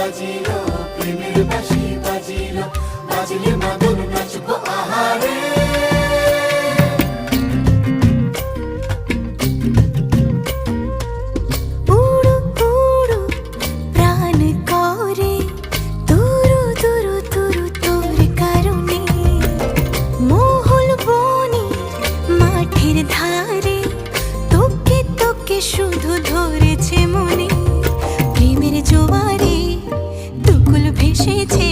বাজিলো, প্রেমের বাঁশি বাজিলো, বাজলে মাদল নাচবো আহারে। উড়ু উড়ু প্রাণ করে তুরু তুরু তুরু তোর কারণে, মহল বনে মাঠের ধারে তোকে তোকে শুধু ধরেছে মনে। প্রেমের জোয়ারে দুকুল ভেসেছে